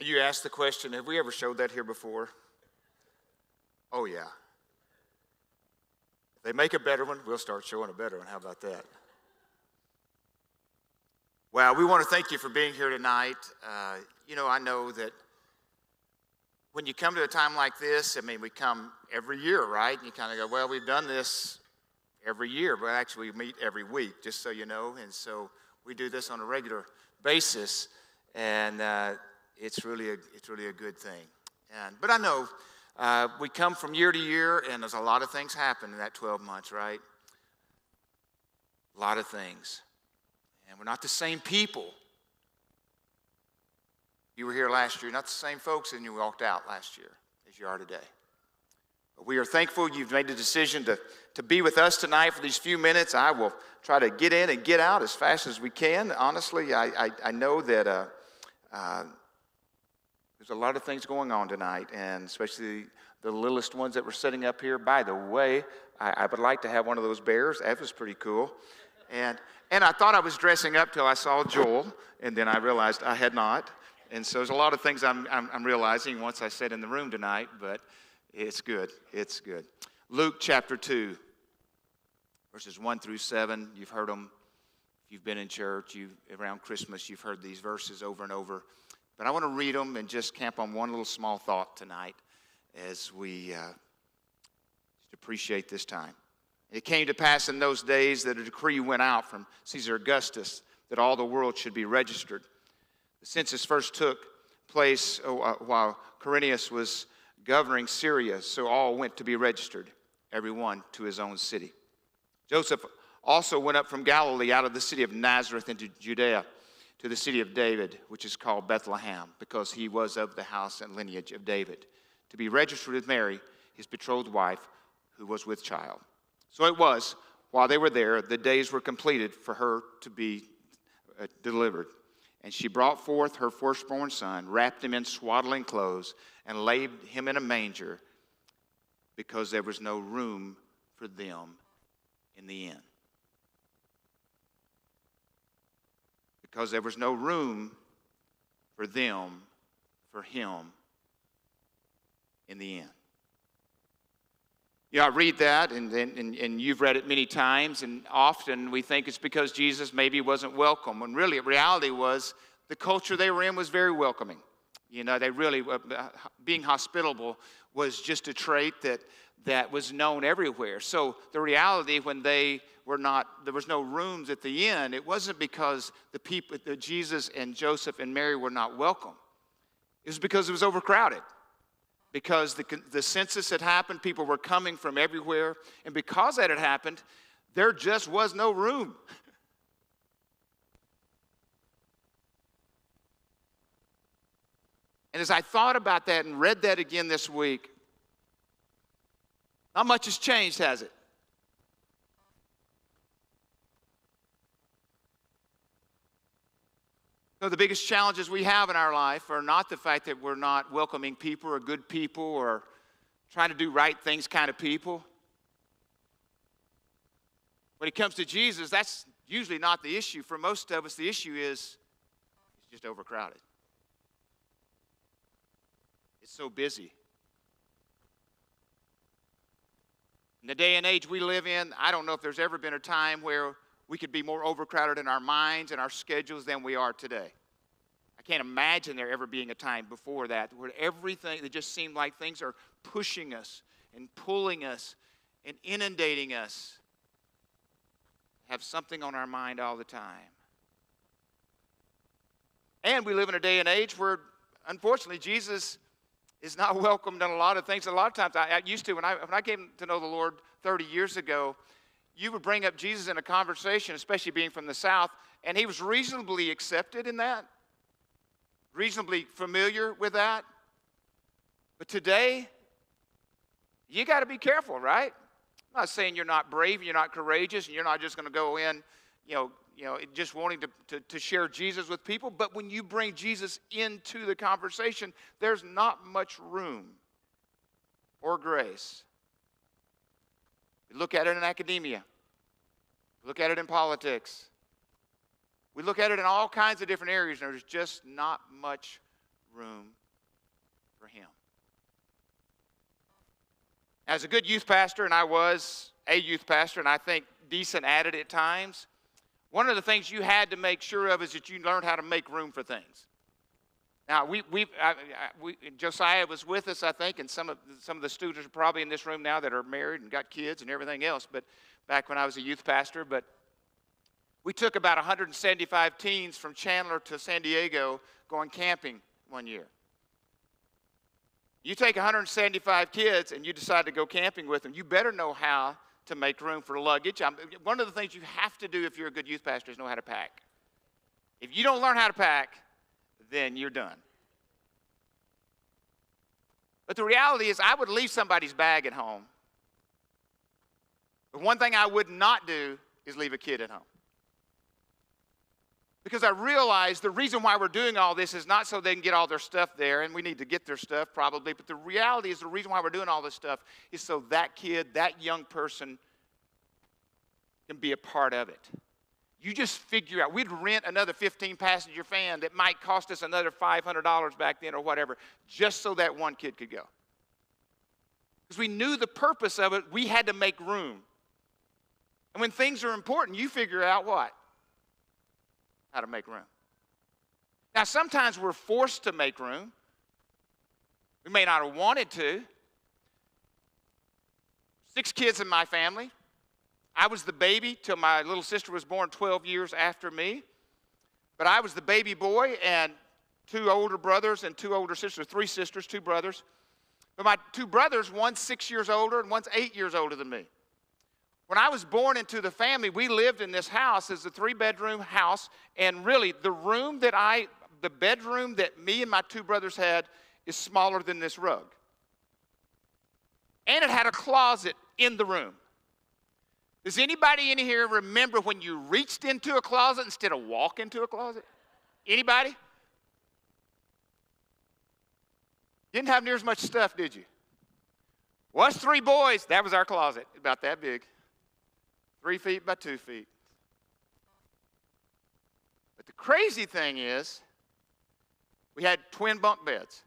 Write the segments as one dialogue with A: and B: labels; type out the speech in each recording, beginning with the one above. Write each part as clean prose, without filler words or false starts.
A: you ask the question, have we ever showed that here before? Oh, yeah. If they make a better one, we'll start showing a better one. How about that? Well, we want to thank you for being here tonight. I know that when you come to a time like this, we come every year, right? And you kind of go, well, we've done this every year, but actually we meet every week, just so you know. And so we do this on a regular basis, and it's really a good thing. But I know we come from year to year, and there's a lot of things happen in that 12 months, right? A lot of things. And we're not the same people. You were here last year, not the same folks, and you walked out last year as you are today. But we are thankful you've made the decision to be with us tonight for these few minutes. I will try to get in and get out as fast as we can. Honestly, I know that there's a lot of things going on tonight, and especially the littlest ones that we're setting up here. By the way, I would like to have one of those bears. That was pretty cool. And I thought I was dressing up till I saw Joel, and then I realized I had not. And so there's a lot of things I'm realizing once I sit in the room tonight, but it's good. It's good. Luke chapter 2, verses 1 through 7. You've heard them. If you've been in church, around Christmas, you've heard these verses over and over. But I want to read them and just camp on one little small thought tonight as we just appreciate this time. It came to pass in those days that a decree went out from Caesar Augustus that all the world should be registered. The census first took place while Quirinius was governing Syria, so all went to be registered, everyone to his own city. Joseph also went up from Galilee out of the city of Nazareth into Judea to the city of David, which is called Bethlehem, because he was of the house and lineage of David, to be registered with Mary, his betrothed wife, who was with child. So it was, while they were there, the days were completed for her to be delivered. And she brought forth her firstborn son, wrapped him in swaddling clothes, and laid him in a manger, because there was no room for them in the inn. Because there was no room for them, for him, in the inn. I read that, and you've read it many times, and often we think it's because Jesus maybe wasn't welcome, when really, reality was the culture they were in was very welcoming. They really, being hospitable was just a trait that was known everywhere. So the reality, when there was no rooms at the inn, it wasn't because Jesus and Joseph and Mary were not welcome. It was because it was overcrowded. Because the census had happened, people were coming from everywhere, and because that had happened, there just was no room. And as I thought about that and read that again this week, not much has changed, has it? So the biggest challenges we have in our life are not the fact that we're not welcoming people or good people or trying to do right things kind of people. When it comes to Jesus, that's usually not the issue. For most of us, the issue is it's just overcrowded. It's so busy. In the day and age we live in, I don't know if there's ever been a time where we could be more overcrowded in our minds and our schedules than we are today. I can't imagine there ever being a time before that where everything, it just seemed like things are pushing us and pulling us and inundating us. Have something on our mind all the time. And we live in a day and age where, unfortunately, Jesus is not welcomed in a lot of things. A lot of times, I used to, when I came to know the Lord 30 years ago, you would bring up Jesus in a conversation, especially being from the South, and he was reasonably accepted in that, reasonably familiar with that. But today, you got to be careful, right? I'm not saying you're not brave, you're not courageous, and you're not just going to go in, just wanting to share Jesus with people. But when you bring Jesus into the conversation, there's not much room or grace. We look at it in academia. We look at it in politics. We look at it in all kinds of different areas, and there's just not much room him. As a good youth pastor, and I was a youth pastor, and I think decent at it at times, one of the things you had to make sure of is that you learned how to make room for things. Now, Josiah was with us, I think, and some of the students are probably in this room now that are married and got kids and everything else, but back when I was a youth pastor. But we took about 175 teens from Chandler to San Diego going camping one year. You take 175 kids and you decide to go camping with them, you better know how to make room for luggage. One of the things you have to do if you're a good youth pastor is know how to pack. If you don't learn how to pack, then you're done. But the reality is I would leave somebody's bag at home. But one thing I would not do is leave a kid at home. Because I realize the reason why we're doing all this is not so they can get all their stuff there, and we need to get their stuff probably, but the reality is the reason why we're doing all this stuff is so that kid, that young person can be a part of it. You just figure out, we'd rent another 15-passenger van that might cost us another $500 back then or whatever, just so that one kid could go. Because we knew the purpose of it, we had to make room. And when things are important, you figure out what? How to make room. Now, sometimes we're forced to make room. We may not have wanted to. 6 kids in my family. I was the baby till my little sister was born 12 years after me. But I was the baby boy, and 2 older brothers and 2 older sisters, 3 sisters, 2 brothers. But my 2 brothers, one's 6 years older and one's 8 years older than me. When I was born into the family, we lived in this house as a 3-bedroom house, and really the bedroom that me and my 2 brothers had is smaller than this rug. And it had a closet in the room. Does anybody in here remember when you reached into a closet instead of walk into a closet? Anybody? Didn't have near as much stuff, did you? Well, us 3 boys, that was our closet, about that big. 3 feet by 2 feet. But the crazy thing is, we had twin bunk beds.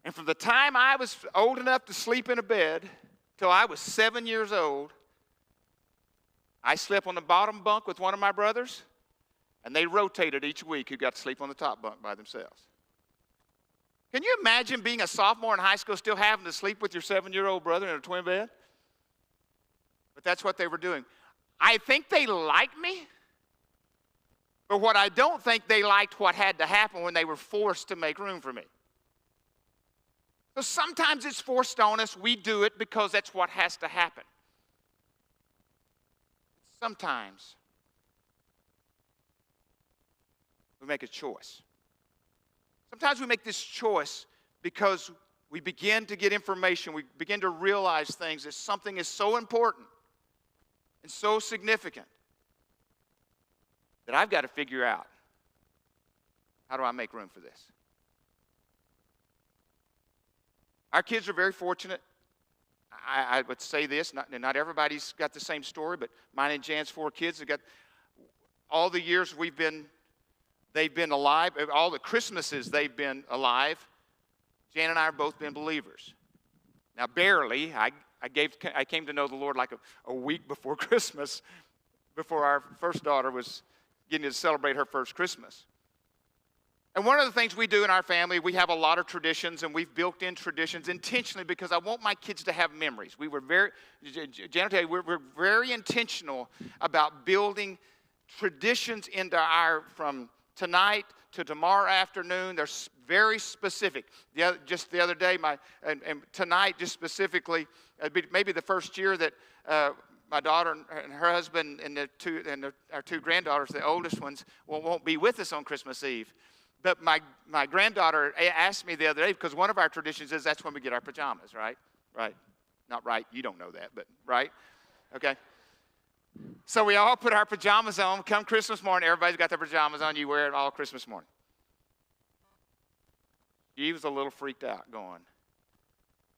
A: And from the time I was old enough to sleep in a bed till I was 7 years old, I slept on the bottom bunk with one of my brothers, and they rotated each week who got to sleep on the top bunk by themselves. Can you imagine being a sophomore in high school still having to sleep with your 7-year-old brother in a twin bed? But that's what they were doing. I think they liked me, but what I don't think they liked what had to happen when they were forced to make room for me. So sometimes it's forced on us. We do it because that's what has to happen. Sometimes we make a choice. Sometimes we make this choice because we begin to get information. We begin to realize things that something is so important and so significant that I've got to figure out, how do I make room for this? Our kids are very fortunate. I would say this, not everybody's got the same story, but mine and Jan's 4 kids have got all the years they've been alive, all the Christmases they've been alive, Jan and I have both been believers. Now, barely. I came to know the Lord like a week before Christmas, before our first daughter was getting to celebrate her first Christmas. And one of the things we do in our family, we have a lot of traditions, and we've built in traditions intentionally because I want my kids to have memories. We were Jan will tell you, we're very intentional about building traditions into from tonight to tomorrow afternoon. They're very specific. Just the other day, and tonight just specifically, maybe the first year that my daughter and her husband and our 2 granddaughters, the oldest ones, won't be with us on Christmas Eve. But my granddaughter asked me the other day, because one of our traditions is that's when we get our pajamas, right? Right. Not right. You don't know that, but right? Okay. So we all put our pajamas on. Come Christmas morning, everybody's got their pajamas on. You wear it all Christmas morning. She was a little freaked out going,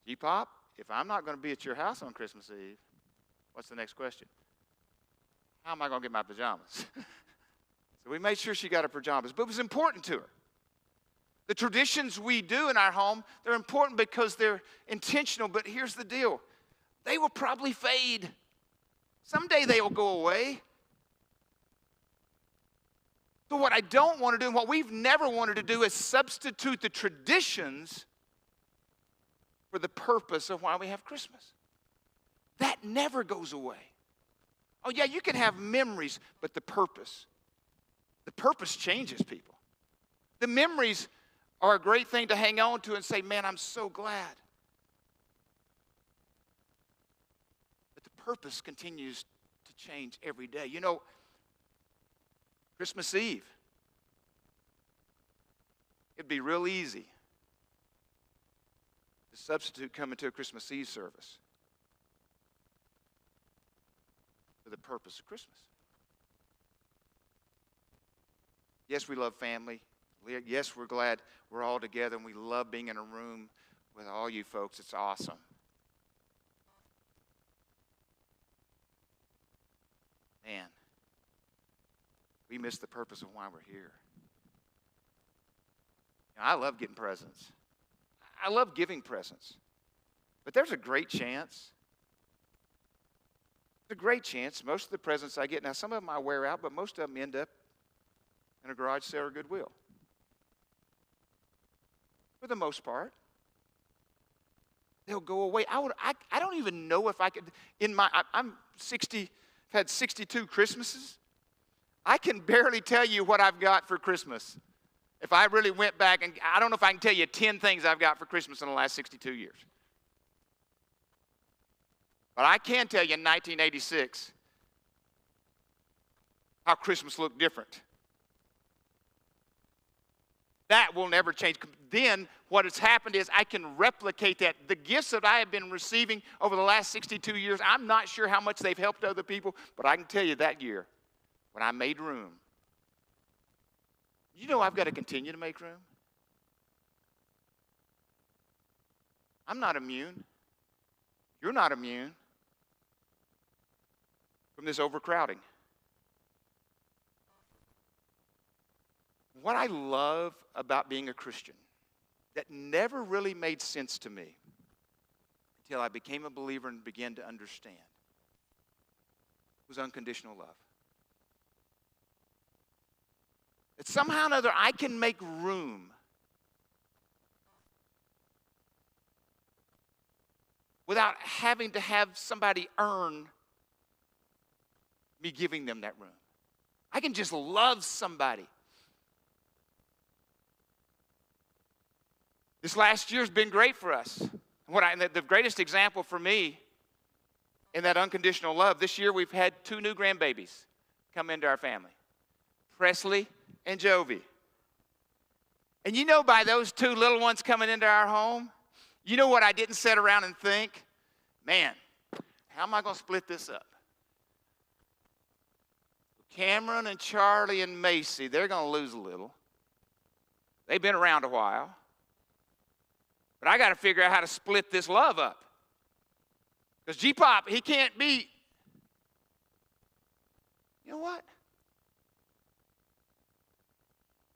A: "Gee, Pop, if I'm not going to be at your house on Christmas Eve, what's the next question? How am I going to get my pajamas?" So we made sure she got her pajamas, but it was important to her. The traditions we do in our home, they're important because they're intentional, but here's the deal. They will probably fade. Someday they will go away. So what I don't want to do, and what we've never wanted to do, is substitute the traditions for the purpose of why we have Christmas. That never goes away. Oh yeah, you can have memories, but the purpose changes people. The memories are a great thing to hang on to and say, man, I'm so glad. But the purpose continues to change every day. You know, Christmas Eve, it'd be real easy to substitute coming to a Christmas Eve service for the purpose of Christmas. Yes, we love family. Yes, we're glad we're all together, and we love being in a room with all you folks. It's awesome. Man, we miss the purpose of why we're here. You know, I love getting presents. I love giving presents. But there's a great chance most of the presents I get, now some of them I wear out, but most of them end up in a garage sale or Goodwill. For the most part, they'll go away. I don't even know if I could, I'm 60, I've had 62 Christmases. I can barely tell you what I've got for Christmas. If I really went back, and I don't know if I can tell you 10 things I've got for Christmas in the last 62 years. But I can tell you in 1986 how Christmas looked different. That will never change. Then what has happened is I can replicate that. The gifts that I have been receiving over the last 62 years, I'm not sure how much they've helped other people, but I can tell you that year when I made room. You know I've got to continue to make room. I'm not immune. You're not immune from this overcrowding. What I love about being a Christian that never really made sense to me until I became a believer and began to understand was unconditional love. That somehow or another I can make room without having to have somebody earn me giving them that room. I can just love somebody. This last year has been great for us. The greatest example for me in that unconditional love, this year we've had 2 new grandbabies come into our family, Presley and Jovi. And you know, by those 2 little ones coming into our home, you know what I didn't sit around and think? Man, how am I going to split this up? Cameron and Charlie and Macy, they're going to lose a little. They've been around a while. But I got to figure out how to split this love up. Because G-Pop, he can't be. You know what?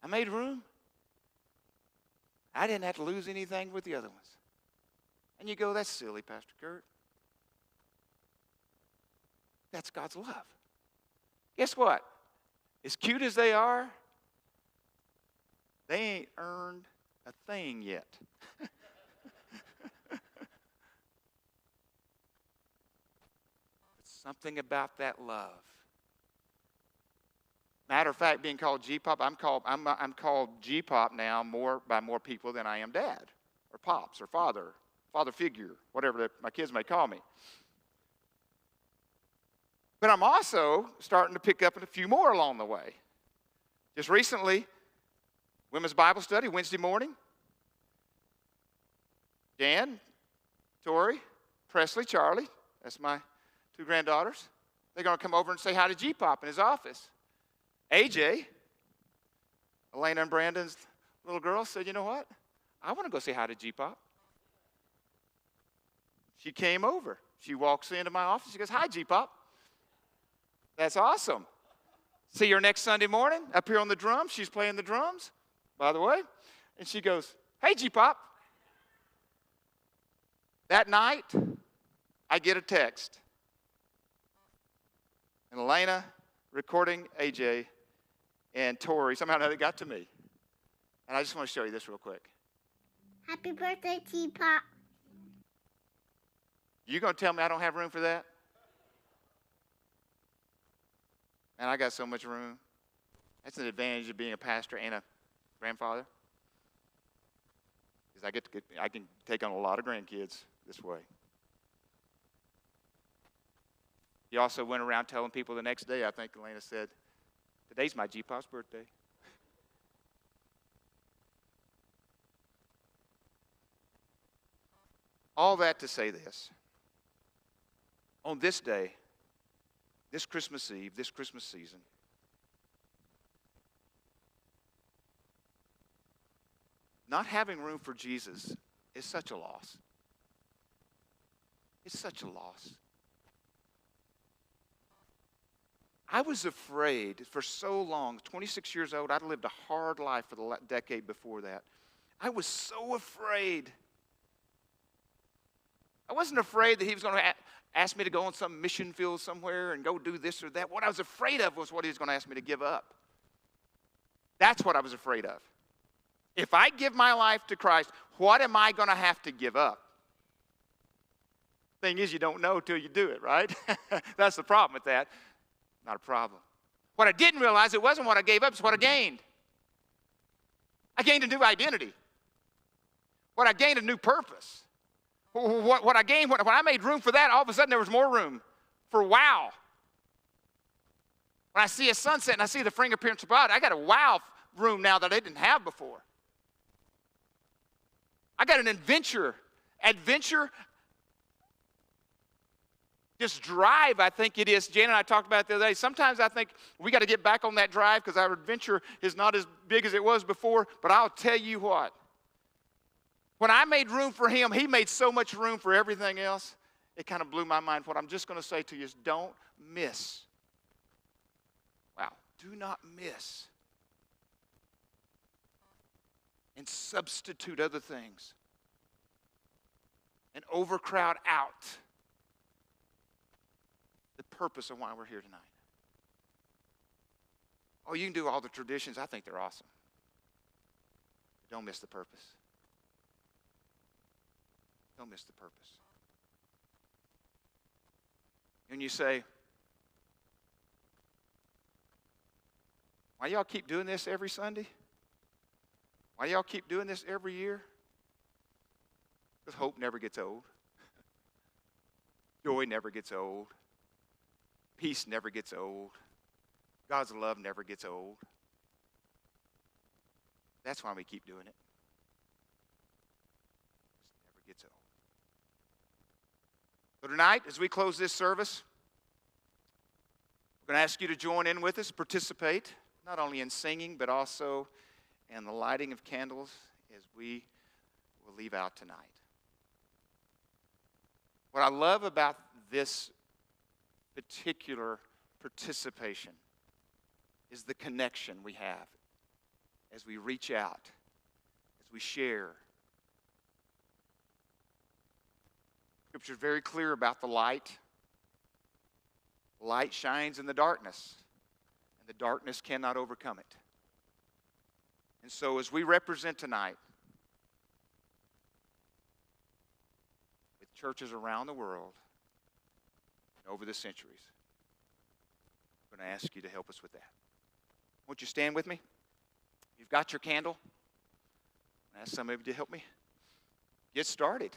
A: I made room. I didn't have to lose anything with the other ones. And you go, that's silly, Pastor Kurt. That's God's love. Guess what? As cute as they are, they ain't earned a thing yet. Something about that love. Matter of fact, being called G-Pop, I'm called G-Pop now by more people than I am dad, or pops, or father figure, whatever my kids may call me. But I'm also starting to pick up a few more along the way. Just recently, Women's Bible Study, Wednesday morning. Jan, Tori, Presley, Charlie, that's my 2 granddaughters. They're going to come over and say hi to G-Pop in his office. AJ, Elena and Brandon's little girl, said, you know what? I want to go say hi to G-Pop. She came over. She walks into my office. She goes, hi, G-Pop. That's awesome. See her next Sunday morning up here on the drums. She's playing the drums, by the way. And she goes, hey, G-Pop. That night, I get a text. And Elena recording AJ and Tori, somehow or another, got to me. And I just want to show you this real quick.
B: Happy birthday, G-Pop.
A: You going to tell me I don't have room for that? Man, I got so much room. That's an advantage of being a pastor and a grandfather. Because I can take on a lot of grandkids this way. He also went around telling people the next day, I think Elena said, today's my G-Pop's birthday. All that to say this. On this day, this Christmas Eve, this Christmas season, not having room for Jesus is such a loss. It's such a loss. I was afraid for so long, 26 years old, I'd lived a hard life for the decade before that. I was so afraid. I wasn't afraid that he was going to ask me to go on some mission field somewhere and go do this or that. What I was afraid of was what he was going to ask me to give up. That's what I was afraid of. If I give my life to Christ, what am I going to have to give up? Thing is, you don't know till you do it, right? That's the problem with that. Not a problem. What I didn't realize, it wasn't what I gave up, it's what I gained. I gained a new identity. What I gained, a new purpose. What I gained, when I made room for that, all of a sudden there was more room for wow. When I see a sunset and I see the fingerprints of God, I got a wow room now that I didn't have before. I got an adventure, this drive, I think it is. Jan and I talked about it the other day. Sometimes I think we got to get back on that drive because our adventure is not as big as it was before. But I'll tell you what. When I made room for him, he made so much room for everything else. It kind of blew my mind. What I'm just going to say to you is don't miss. Wow. Do not miss. And substitute other things. And overcrowd out the purpose of why we're here tonight. Oh, you can do all the traditions. I think they're awesome. But don't miss the purpose. Don't miss the purpose. And you say, why y'all keep doing this every Sunday? Why y'all keep doing this every year? Because hope never gets old. Joy never gets old. Peace never gets old. God's love never gets old. That's why we keep doing it. It never gets old. So tonight, as we close this service, we're going to ask you to join in with us, participate, not only in singing, but also in the lighting of candles as we will leave out tonight. What I love about this particular participation is the connection we have as we reach out, as we share. Scripture is very clear about the light. Light shines in the darkness, and the darkness cannot overcome it. And so as we represent tonight, with churches around the world and over the centuries, I'm going to ask you to help us with that. Won't you stand with me? You've got your candle. I ask some of you to help me get started.